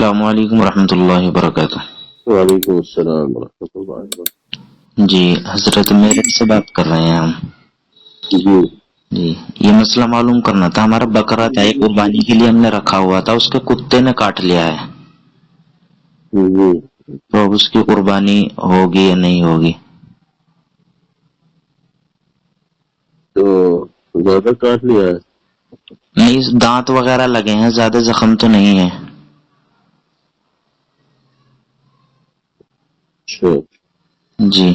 السلام علیکم ورحمۃ اللہ وبرکاتہ۔ وعلیکم السلام ورحمۃ اللہ وبرکاتہ۔ جی حضرت میرے سے بات کر رہے ہیں ہم۔ جی یہ مسئلہ معلوم کرنا تھا، ہمارا بکرا تھا ایک قربانی کے لیے ہم نے رکھا ہوا تھا، اس کے کتے نے کاٹ لیا ہے، جی تو اب اس کی قربانی ہوگی یا نہیں ہوگی؟ تو زیادہ کاٹ لیا ہے؟ نہیں، دانت وغیرہ لگے ہیں، زیادہ زخم تو نہیں ہے۔ اچھا، جی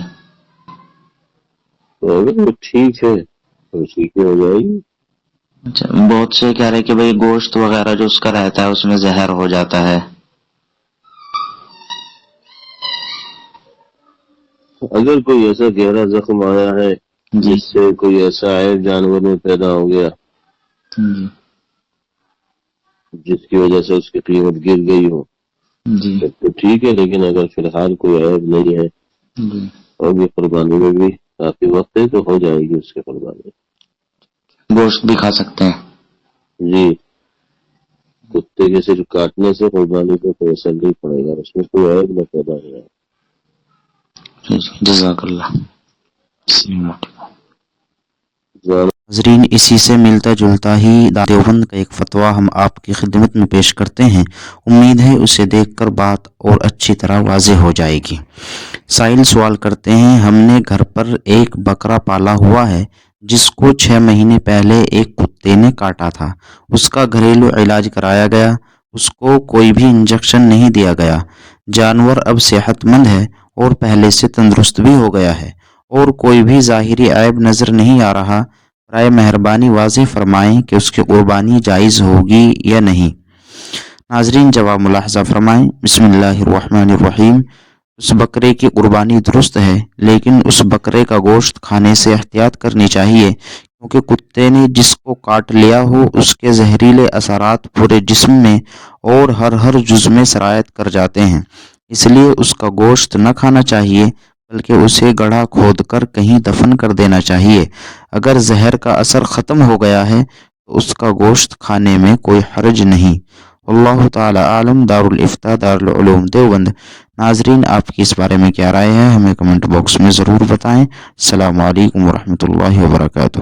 تو اگر وہ ٹھیک ہے تو ٹھیک ہو جائے گی۔ اچھا، بہت سے کہہ رہے کہ بھئی گوشت وغیرہ جو اس کا رہتا ہے اس میں زہر ہو جاتا ہے۔ اگر کوئی ایسا گہرا زخم آیا ہے جی جس سے کوئی ایسا عیب جانور میں پیدا ہو گیا جی جس کی وجہ سے اس کی قیمت گر گئی ہو جی تب تو ٹھیک ہے، لیکن اگر فی الحال کوئی عیب نہیں ہے جی اور بھی قربانی میں بھی کافی وقت ہے تو ہو جائے گی اس کی قربانی۔ گوشت بھی کھا سکتے ہیں؟ جی، کتے کے صرف کاٹنے سے قربانی کو کوئی اثر نہیں پڑے گا، اس میں کوئی عیب نہ پیدا ہو جائے۔ جزاک اللہ۔ السلام علیکم۔ زیادہ ناظرین، اسی سے ملتا جلتا ہی دیوبند کا ایک فتویٰ ہم آپ کی خدمت میں پیش کرتے ہیں، امید ہے اسے دیکھ کر بات اور اچھی طرح واضح ہو جائے گی۔ سائل سوال کرتے ہیں، ہم نے گھر پر ایک بکرا پالا ہوا ہے جس کو 6 مہینے پہلے ایک کتے نے کاٹا تھا، اس کا گھریلو علاج کرایا گیا، اس کو کوئی بھی انجیکشن نہیں دیا گیا، جانور اب صحت مند ہے اور پہلے سے تندرست بھی ہو گیا ہے اور کوئی بھی ظاہری عیب نظر نہیں آ رہا، برائے مہربانی واضح فرمائیں کہ اس کی قربانی جائز ہوگی یا نہیں۔ ناظرین جواب ملاحظہ فرمائیں۔ بسم اللہ الرحمن الرحیم۔ اس بکرے کی قربانی درست ہے، لیکن اس بکرے کا گوشت کھانے سے احتیاط کرنی چاہیے، کیونکہ کتے نے جس کو کاٹ لیا ہو اس کے زہریلے اثرات پورے جسم میں اور ہر جزو میں سرایت کر جاتے ہیں، اس لیے اس کا گوشت نہ کھانا چاہیے بلکہ اسے گڑھا کھود کر کہیں دفن کر دینا چاہیے۔ اگر زہر کا اثر ختم ہو گیا ہے تو اس کا گوشت کھانے میں کوئی حرج نہیں۔ اللہ تعالی عالم۔ دارالفتاء دارالعلوم دیوبند۔ ناظرین، آپ کی اس بارے میں کیا رائے ہے؟ ہمیں کمنٹ باکس میں ضرور بتائیں۔ السلام علیکم ورحمۃ اللہ وبرکاتہ۔